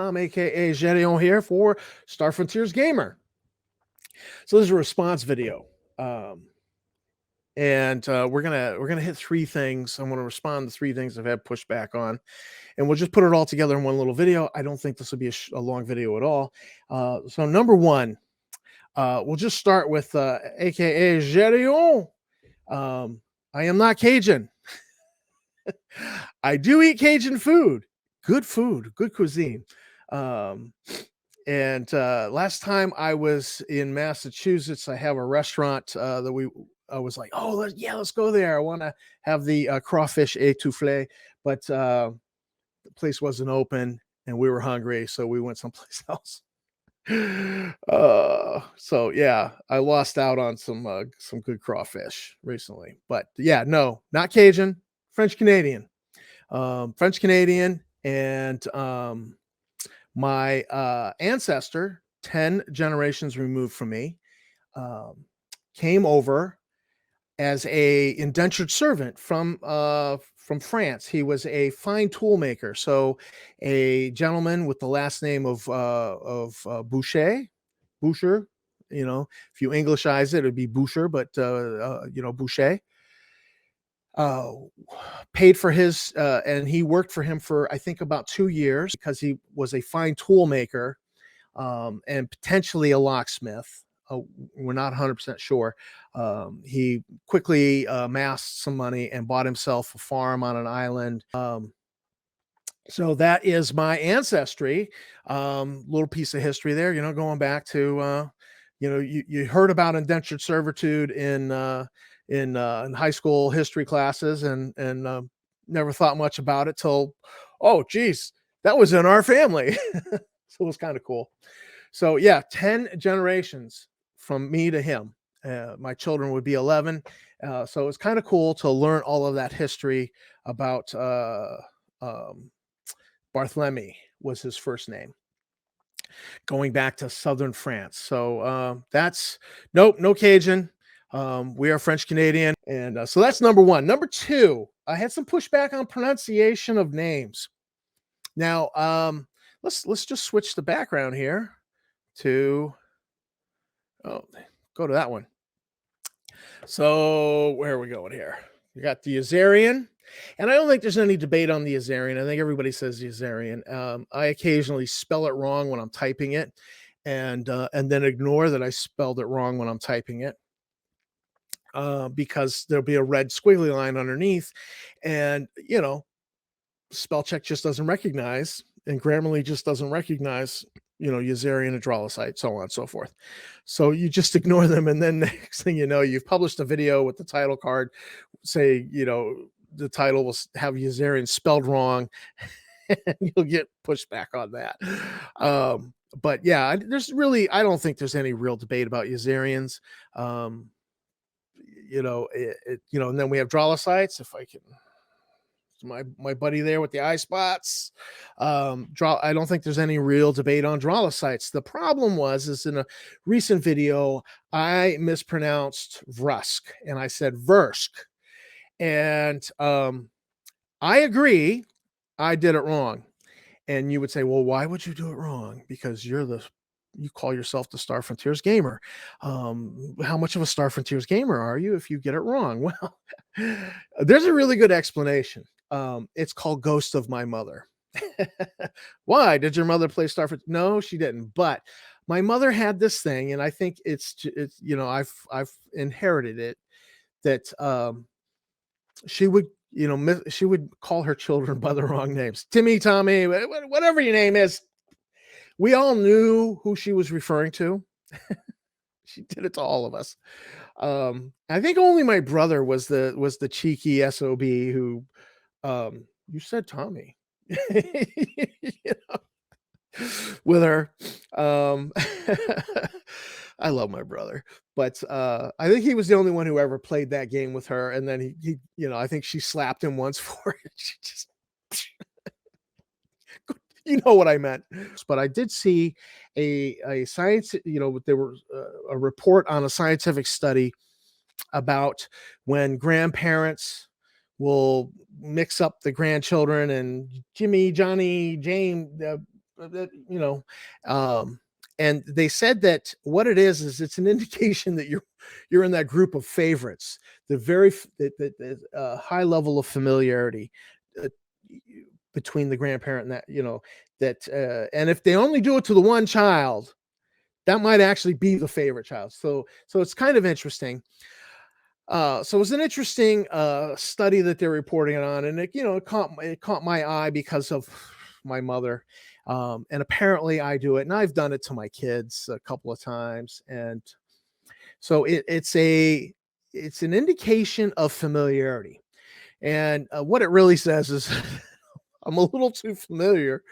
Tom, aka Gedeon here for Star Frontiers Gamer. So this is a response video. We're gonna hit three things. I'm gonna respond to three things I've had pushback on, and we'll just put it all together in one little video. I don't think this will be a long video at all. So number one, we'll just start with aka Gedeon. I am not Cajun. I do eat Cajun food, good cuisine. Last time I was in Massachusetts, I have a restaurant I was like, oh, let's go there. I want to have the crawfish étouffée, but the place wasn't open and we were hungry, so we went someplace else. So yeah, I lost out on some good crawfish recently, but yeah, no, not Cajun, French Canadian, and my ancestor, 10 generations removed from me, came over as a indentured servant from France. He was a fine tool maker, so a gentleman with the last name of Boucher. You know, if you Englishize it, it'd be Boucher, but you know, Boucher. Paid for his and he worked for him for I think about 2 years because he was a fine tool maker and potentially a locksmith. We're not 100% sure. He quickly amassed some money and bought himself a farm on an island. So that is my ancestry. Little piece of history there, you know, going back to you know, you heard about indentured servitude in high school history classes, and never thought much about it till, oh geez, that was in our family. So it was kind of cool. So yeah, 10 generations from me to him. My children would be 11. So it's kind of cool to learn all of that history about Barthélemy was his first name, going back to southern France. So that's nope, no Cajun. We are French Canadian, and so that's number one. Number two, I had some pushback on pronunciation of names. Now, let's just switch the background here to go to that one. So where are we going here? You got the Azarian, and I don't think there's any debate on the Azarian. I think everybody says the Azarian. I occasionally spell it wrong when I'm typing it, and then ignore that I spelled it wrong when I'm typing it. Because there'll be a red squiggly line underneath, and you know, spell check just doesn't recognize, and Grammarly just doesn't recognize, you know, Yazarian, Adralosite, so on and so forth. So you just ignore them, and then next thing you know, you've published a video with the title card, say, you know, the title will have Yazarian spelled wrong, and you'll get pushback on that. But yeah, there's really, I don't think there's any real debate about Yazarians. You know, you know, and then we have Drolosites. If I can, my buddy there with the eye spots. I don't think there's any real debate on Drolosites. The problem is in a recent video, I mispronounced Vrusk and I said Vrusk. And I agree, I did it wrong. And you would say, well, why would you do it wrong? Because you call yourself the Star Frontiers gamer. How much of a Star Frontiers gamer are you if you get it wrong? Well, there's a really good explanation. It's called Ghost of My Mother. Why? Did your mother play Star Frontiers? No, she didn't. But my mother had this thing, and I think it's you know, I've inherited it, that she would, you know, she would call her children by the wrong names. Timmy, Tommy, whatever your name is. We all knew who she was referring to. She did it to all of us. I think only my brother was the cheeky SOB who, you said Tommy, you know, with her. I love my brother, but I think he was the only one who ever played that game with her. And then he you know, I think she slapped him once for it. She just, you know what I meant. But I did see a science, you know, there was a report on a scientific study about when grandparents will mix up the grandchildren, and Jimmy, Johnny, James, that, um, and they said that what it is it's an indication that you're in that group of favorites, the very high level of familiarity uh, between the grandparent and that, that, and if they only do it to the one child, that might actually be the favorite child. So it's kind of interesting. So it was an interesting study that they're reporting on, and it caught my eye because of my mother. And apparently I do it, and I've done it to my kids a couple of times. And so it's an indication of familiarity. And what it really says is I'm a little too familiar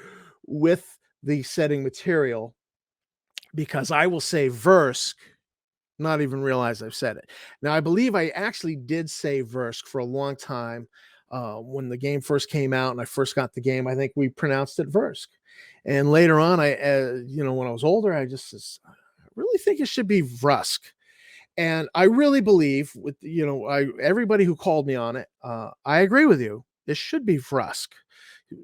with the setting material because I will say Vrusk, not even realize I've said it. Now, I believe I actually did say Vrusk for a long time. When the game first came out and I first got the game, I think we pronounced it Vrusk. And later on, when I was older, I really think it should be Vrusk. And I really believe with, everybody who called me on it, I agree with you. It should be Vrusk,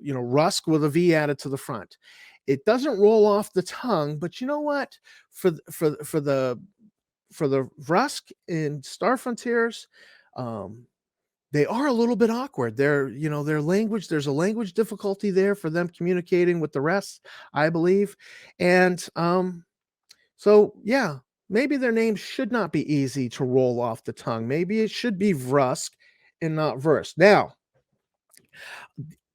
Rusk with a V added to the front. It doesn't roll off the tongue, but you know what? For the Vrusk in Star Frontiers, um, they are a little bit awkward. Their language, there's a language difficulty there for them communicating with the rest, I believe. And so yeah, maybe their names should not be easy to roll off the tongue. Maybe it should be Vrusk and not Verse. Now,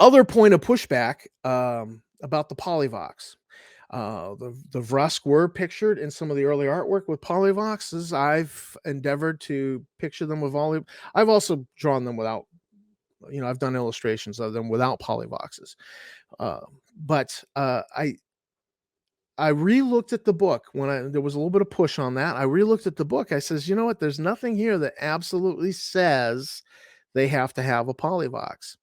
other point of pushback about the polyvox. The Vrusk were pictured in some of the early artwork with polyvoxes. I've endeavored to picture them with all. I've also drawn them without. I've done illustrations of them without polyvoxes. But I re-looked at the book when there was a little bit of push on that. I re-looked at the book. I says, you know what? There's nothing here that absolutely says they have to have a polyvox.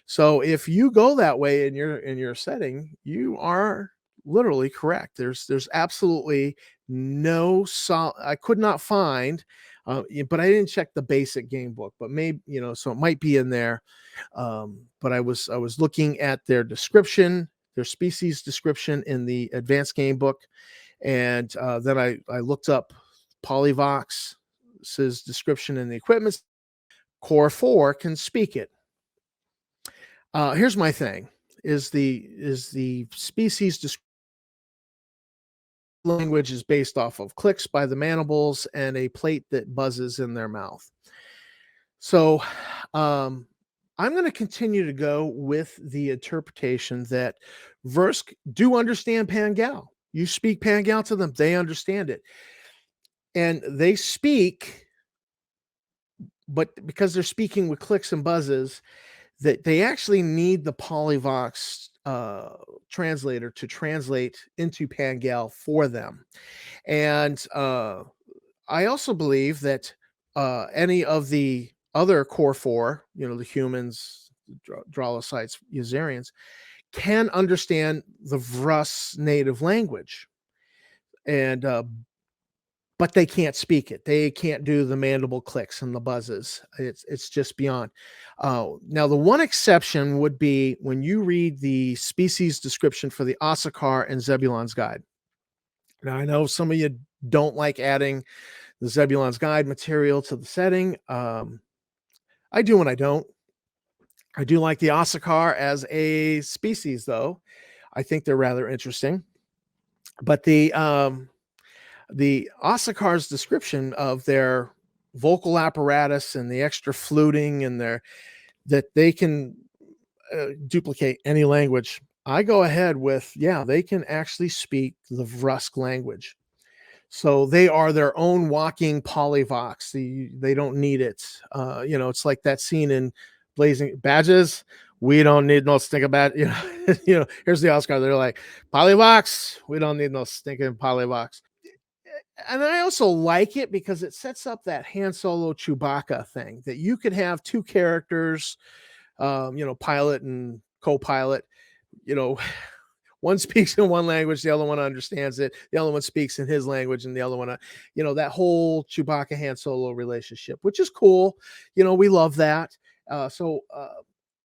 So if you go that way in your setting, you are literally correct. There's absolutely no I could not find, but I didn't check the basic game book. But maybe so it might be in there. But I was looking at their description, their species description in the advanced game book, and then I looked up Polyvox's description in the equipment. Core 4 can speak it. Here's my thing: is the species language is based off of clicks by the mandibles and a plate that buzzes in their mouth. So, I'm going to continue to go with the interpretation that Vrusk do understand Pangal. You speak Pangal to them, they understand it, and they speak, but because they're speaking with clicks and buzzes, that they actually need the Polyvox translator to translate into Pangal for them. And I also believe that any of the other core 4, the humans, Drolocytes, Usarians, can understand the Vrusk native language. And but they can't speak it. They can't do the mandible clicks and the buzzes. It's just beyond. Now, the one exception would be when you read the species description for the Ossakar and Zebulon's Guide. Now, I know some of you don't like adding the Zebulon's Guide material to the setting. I do and I don't. I do like the Ossakar as a species, though. I think they're rather interesting. But the Ossakar's description of their vocal apparatus and the extra fluting and that they can duplicate any language. I go ahead with, they can actually speak the Vrusk language. So they are their own walking polyvox. They don't need it. It's like that scene in Blazing Badges. We don't need no stinking bad. Here's the Oscar. They're like, polyvox. We don't need no stinking polyvox. And I also like it because it sets up that Han Solo Chewbacca thing that you could have two characters, pilot and co-pilot, one speaks in one language, the other one understands it. The other one speaks in his language, and the other one, that whole Chewbacca Han Solo relationship, which is cool. We love that. So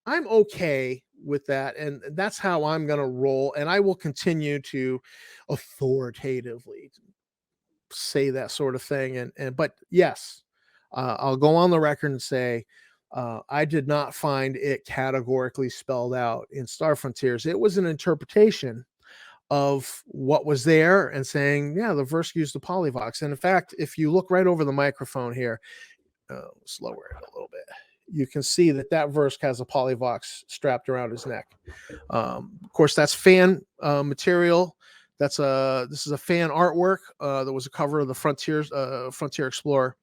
I'm okay with that, and that's how I'm gonna roll, and I will continue to authoritatively say that sort of thing, and but yes, I'll go on the record and say, I did not find it categorically spelled out in Star Frontiers. It was an interpretation of what was there and saying, yeah, the Vrusk used the polyvox. And in fact, if you look right over the microphone here, slower it a little bit, you can see that that Vrusk has a polyvox strapped around his neck. Of course, that's fan material. This is a fan artwork that was a cover of the Frontier Explorer.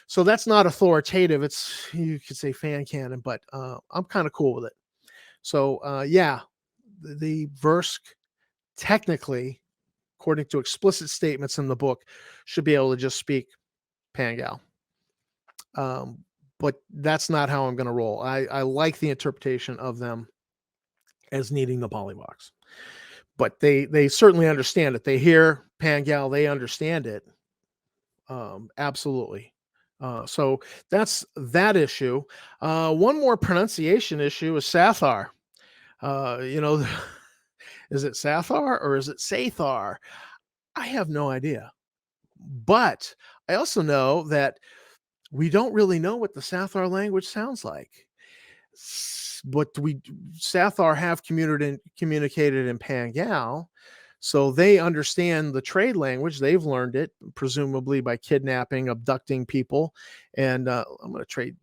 So that's not authoritative. It's, you could say, fan canon, but I'm kind of cool with it. So yeah, the Vrusk technically, according to explicit statements in the book, should be able to just speak Pangal. But that's not how I'm going to roll. I like the interpretation of them as needing the polyvox, but they certainly understand it. They hear Pangal, they understand it. Absolutely. So that's that issue. One more pronunciation issue is Sathar. You know, is it Sathar or is it Sathar? I have no idea. But I also know that we don't really know what the Sathar language sounds like. But Sathar have communicated in Pangal, so they understand the trade language. They've learned it, presumably by kidnapping, abducting people. And I'm going to trade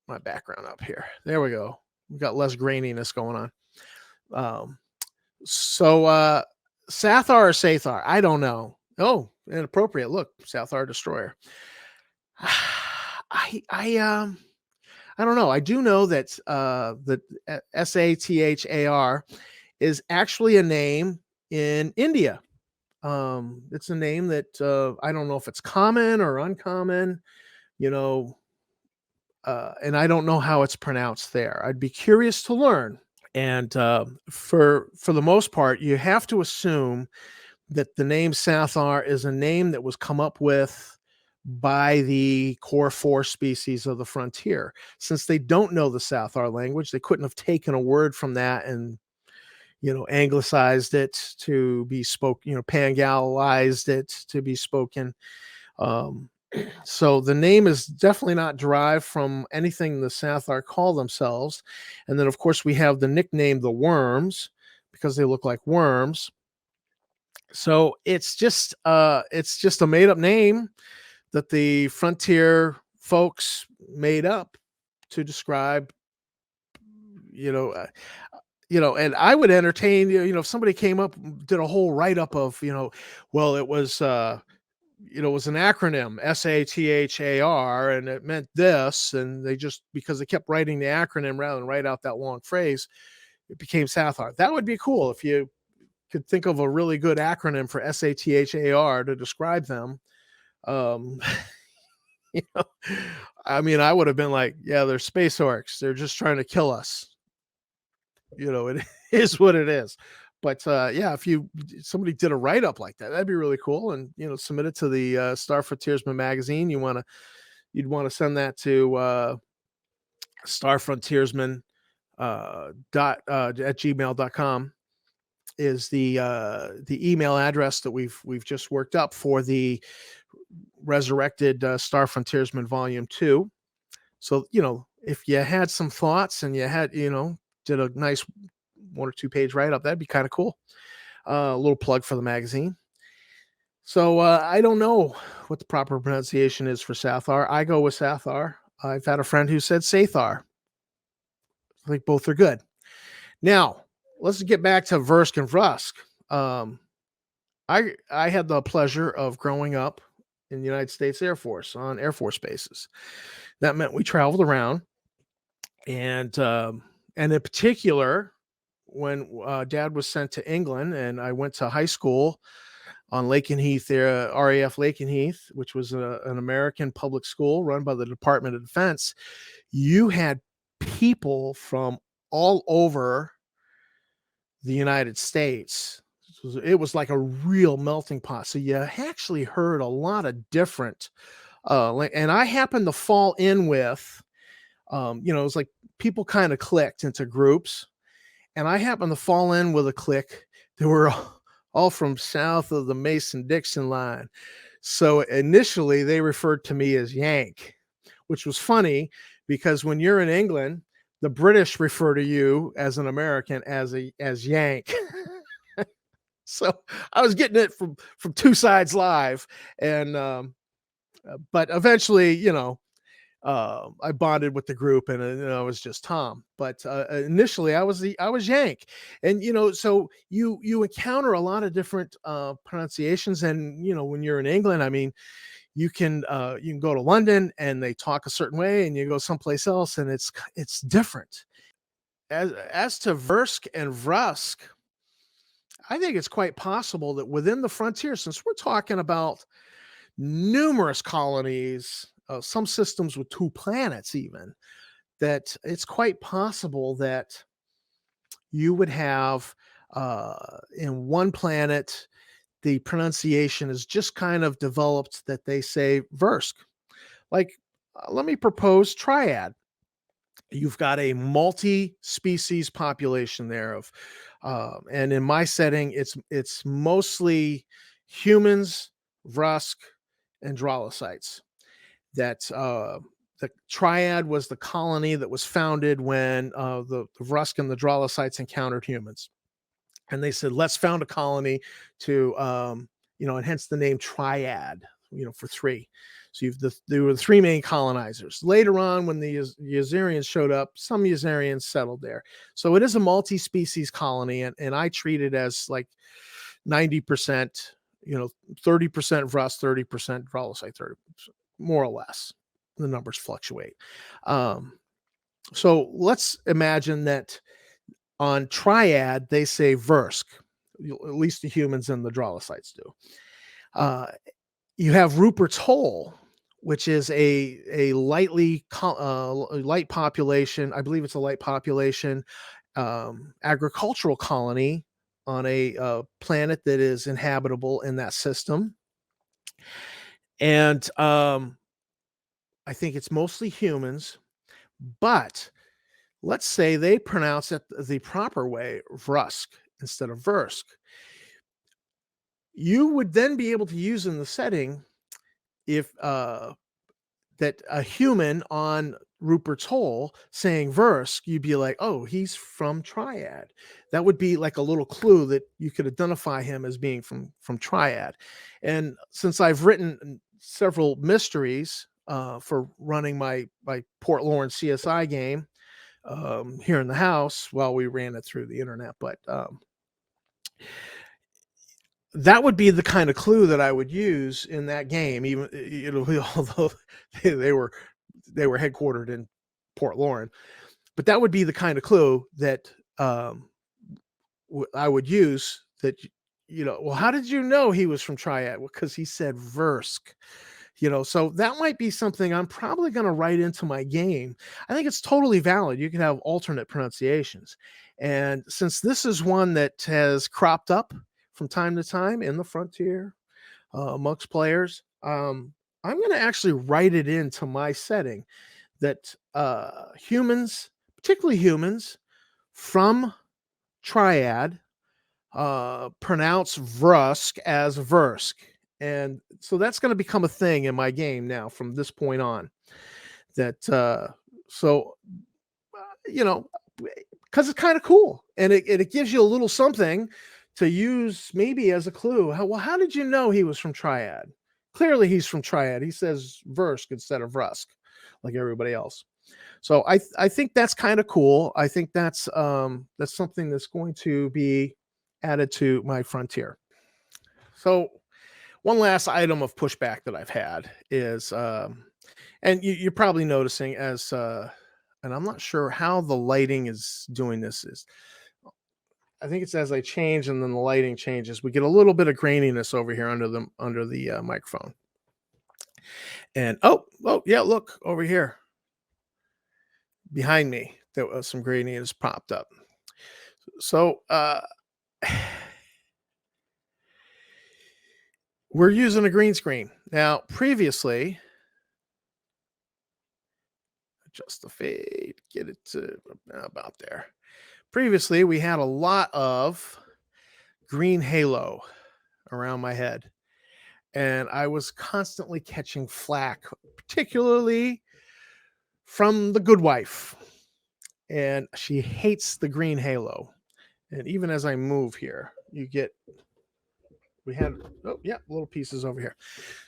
my background up here. There we go. We've got less graininess going on. So Sathar or Sathar? I don't know. Oh, inappropriate. Look, Sathar Destroyer. I don't know. I do know that the Sathar is actually a name in India. It's a name that I don't know if it's common or uncommon, you know, and I don't know how it's pronounced there. I'd be curious to learn. And for the most part, you have to assume that the name Sathar is a name that was come up with by the core 4 species of the frontier. Since they don't know the Sathar language, they couldn't have taken a word from that and, you know, anglicized it to be spoken, you know, Pangalized it to be spoken. So the name is definitely not derived from anything the Sathar call themselves. And then, of course, we have the nickname the Worms because they look like worms. So it's just a made up name that the frontier folks made up to describe, you know, and I would entertain, you know, if somebody came up, did a whole write up of, you know, well, it was, you know, it was an acronym, Sathar, and it meant this, and they just, because they kept writing the acronym rather than write out that long phrase, it became Sathar. That would be cool if you could think of a really good acronym for Sathar to describe them. You know, I mean, I would have been like, yeah, they're space orcs. They're just trying to kill us. You know, it is what it is. But yeah, if somebody did a write up like that, that'd be really cool. And, you know, submit it to the Star Frontiersman magazine. You'd want to send that to Star Frontiersman at gmail.com is the email address that we've just worked up for the resurrected Star Frontiersman Volume 2. So, you know, if you had some thoughts and you had, you know, did a nice 1 or 2 page write up, that'd be kind of cool. A little plug for the magazine. So I don't know what the proper pronunciation is for Sathar. I go with Sathar. I've had a friend who said Sathar. I think both are good. Now, let's get back to Vrusk and Vrusk. I had the pleasure of growing up in the United States Air Force on Air Force bases. That meant we traveled around, and in particular, when Dad was sent to England, and I went to high school on Lakenheath, RAF Lakenheath, which was an American public school run by the Department of Defense. You had people from all over the United States. It was like a real melting pot. So you actually heard a lot of different, and I happened to fall in with It was like people kind of clicked into groups, and I happened to fall in with a clique that were all from south of the Mason-Dixon line. So initially, they referred to me as Yank, which was funny because when you're in England, the British refer to you as an American as Yank. So I was getting it from two sides live, and but eventually, I bonded with the group, and it was just Tom. But initially, I was Yank, and so you encounter a lot of different pronunciations, and when you're in England, I mean, you can go to London and they talk a certain way, and you go someplace else and it's different. As to Vrusk and Vrusk, I think it's quite possible that within the frontier, since we're talking about numerous colonies, some systems with two planets, even, that it's quite possible that you would have in one planet the pronunciation is just kind of developed that they say Vrusk. Like, let me propose triad. You've got a multi-species population there and in my setting, it's mostly humans, Vrusk, and Drolocytes. That the triad was the colony that was founded when the Vrusk and the Drolocytes encountered humans, and they said, "Let's found a colony to," and hence the name triad, for three. So there were the three main colonizers. Later on, when the Yazirians showed up, some Yazirians settled there. So it is a multi-species colony, and I treat it as like 90%, 30% Rust, 30% Drolocyte, 30%, more or less. The numbers fluctuate. Um, so let's imagine that on triad, they say Vrusk, at least the humans and the Drolocytes do. Uh, you have Rupert's Hole, which is a light population. I believe it's a light population agricultural colony on a planet that is inhabitable in that system. And I think it's mostly humans, but let's say they pronounce it the proper way, Vrusk, instead of Vursk. You would then be able to use in the setting if that a human on Rupert's Hole saying Vursk, you'd be like, oh, he's from Triad. That would be like a little clue that you could identify him as being from Triad. And since I've written several mysteries for running my Port Lawrence CSI game here in the house, well, we ran it through the internet, but that would be the kind of clue that I would use in that game, even although they were headquartered in Port Lawrence, but that would be the kind of clue that I would use. That well, how did you know he was from Triad? Well, because he said Vursk. So that might be something I'm probably going to write into my game. I think it's totally valid. You can have alternate pronunciations, and since this is one that has cropped up from time to time in the frontier amongst players, I'm going to actually write it into my setting that humans, particularly humans from Triad, pronounce Vrusk as Vursk. And so that's going to become a thing in my game now from this point on. That so because it's kind of cool, and it gives you a little something to use maybe as a clue. How did you know he was from Triad? Clearly, he's from Triad. He says Vursk instead of Vrusk, like everybody else. So I think that's kind of cool. I think that's something that's going to be added to my frontier. So one last item of pushback that I've had is, and you're probably noticing and I'm not sure how the lighting is doing this. I think it's as I change and then the lighting changes, we get a little bit of graininess over here under the microphone. And oh yeah, look over here behind me, there was some graininess popped up. So we're using a green screen now. Previously, adjust the fade, get it to about there. Previously, we had a lot of green halo around my head, and I was constantly catching flack, particularly from the good wife. And she hates the green halo. And even as I move here, we had, oh, yeah, little pieces over here.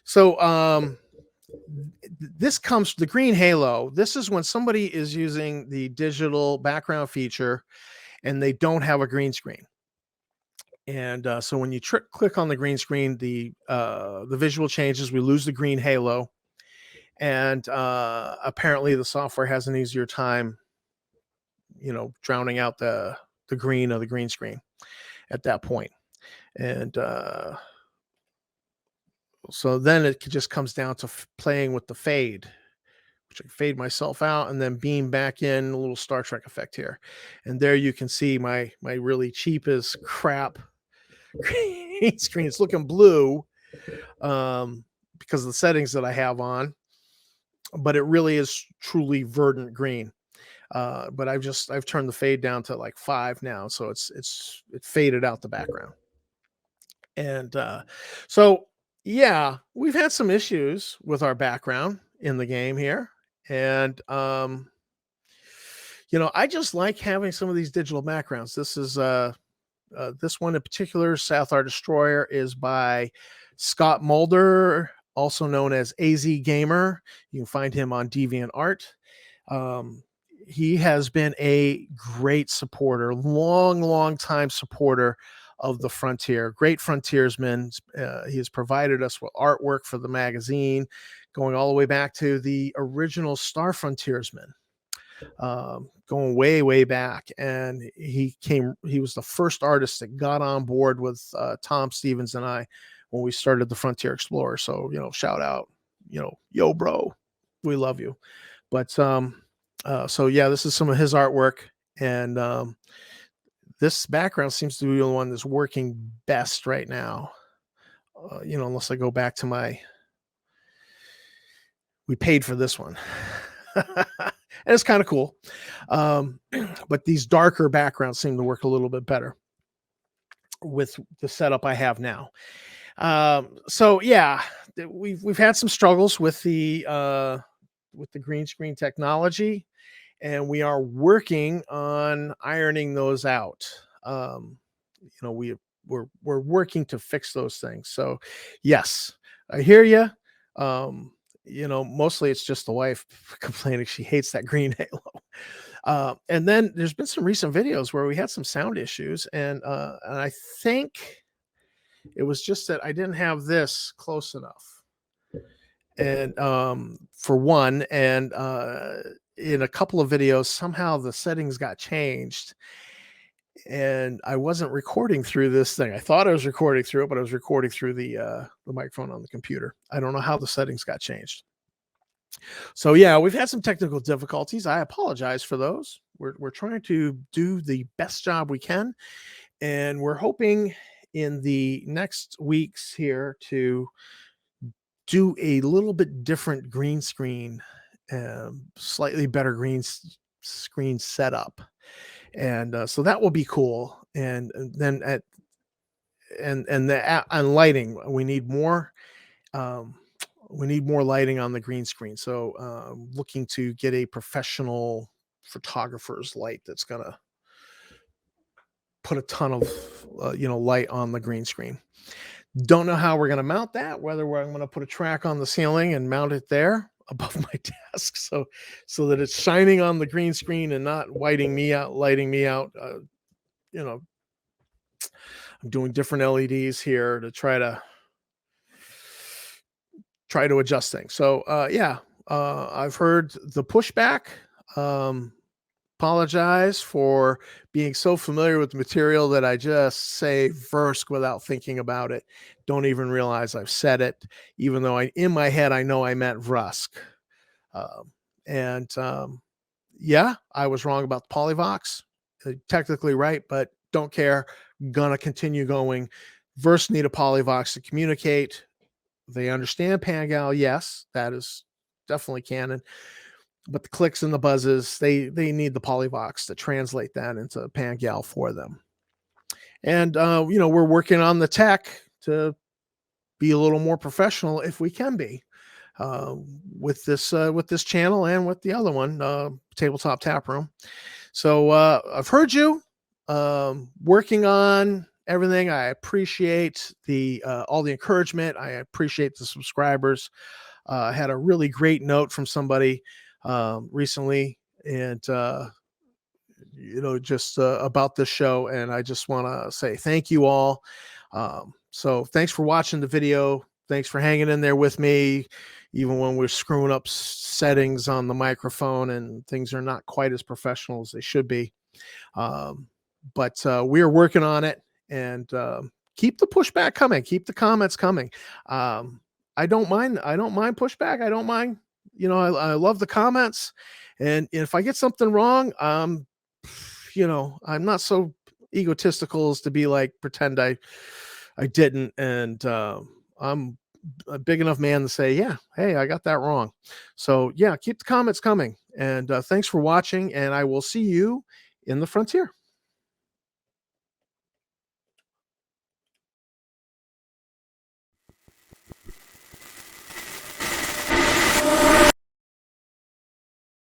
So, this comes the green halo. This is when somebody is using the digital background feature and they don't have a green screen. And so when you click on the green screen, the visual changes. We lose the green halo, and apparently the software has an easier time, drowning out the green of the green screen at that point. And so then it just comes down to playing with the fade, which I fade myself out and then beam back in, a little Star Trek effect here. And there you can see my really cheapest crap green screen. It's looking blue because of the settings that I have on, but it really is truly verdant green. But I've turned the fade down to like 5 now, so it faded out the background. And so yeah, we've had some issues with our background in the game here. And I just like having some of these digital backgrounds. This one in particular, South Our Destroyer, is by Scott Mulder, also known as AZ Gamer. You can find him on DeviantArt. He has been a great supporter, long time supporter of the Frontier, great frontiersman. He has provided us with artwork for the magazine, going all the way back to the original Star Frontiersman, going way back. And he was the first artist that got on board with Tom Stevens and I when we started the Frontier Explorer. So, shout out, yo, bro, we love you. But so yeah, this is some of his artwork, and this background seems to be the one that's working best right now. Unless I go back to we paid for this one. And it's kind of cool. But these darker backgrounds seem to work a little bit better with the setup I have now. So yeah, we've had some struggles with the green screen technology, and we are working on ironing those out. We're working to fix those things. So yes, I hear you. Mostly it's just the wife complaining she hates that green halo. And then there's been some recent videos where we had some sound issues, and I think it was just that I didn't have this close enough. And for one, and in a couple of videos, somehow the settings got changed, and I wasn't recording through this thing. I thought I was recording through it, but I was recording through the microphone on the computer. I don't know how the settings got changed. So yeah, we've had some technical difficulties. I apologize for those. We're trying to do the best job we can, and we're hoping in the next weeks here to do a little bit different green screen, slightly better green screen setup. And so that will be cool. And then on lighting, we need more lighting on the green screen. So looking to get a professional photographer's light that's gonna put a ton of light on the green screen. Don't know how we're going to mount that, whether I'm going to put a track on the ceiling and mount it there above my desk so that it's shining on the green screen and not lighting me out. I'm doing different LEDs here to try to adjust things. So yeah, I've heard the pushback. Apologize for being so familiar with the material that I just say Vrusk without thinking about it. Don't even realize I've said it, even though in my head I know I meant Vrusk. Yeah, I was wrong about the Polyvox. Technically right, but don't care. Gonna continue going. Vrusk need a Polyvox to communicate. They understand Pangal. Yes, that is definitely canon. but the clicks and the buzzes, they need the Polyvox to translate that into Pangal for them. And we're working on the tech to be a little more professional if we can be, with this channel and with the other one, Tabletop Tap Room. So I've heard you, working on everything. I appreciate all the encouragement. I appreciate the subscribers. I had a really great note from somebody recently, and just about this show, and I just want to say thank you all. So thanks for watching the video. Thanks for hanging in there with me, even when we're screwing up settings on the microphone and things are not quite as professional as they should be. But we're working on it, and keep the pushback coming. Keep the comments coming. I don't mind pushback. I don't mind. I love the comments, and if I get something wrong, I'm not so egotistical as to be like, pretend I didn't. And I'm a big enough man to say, yeah, hey, I got that wrong. So yeah, keep the comments coming. And thanks for watching, and I will see you in the frontier.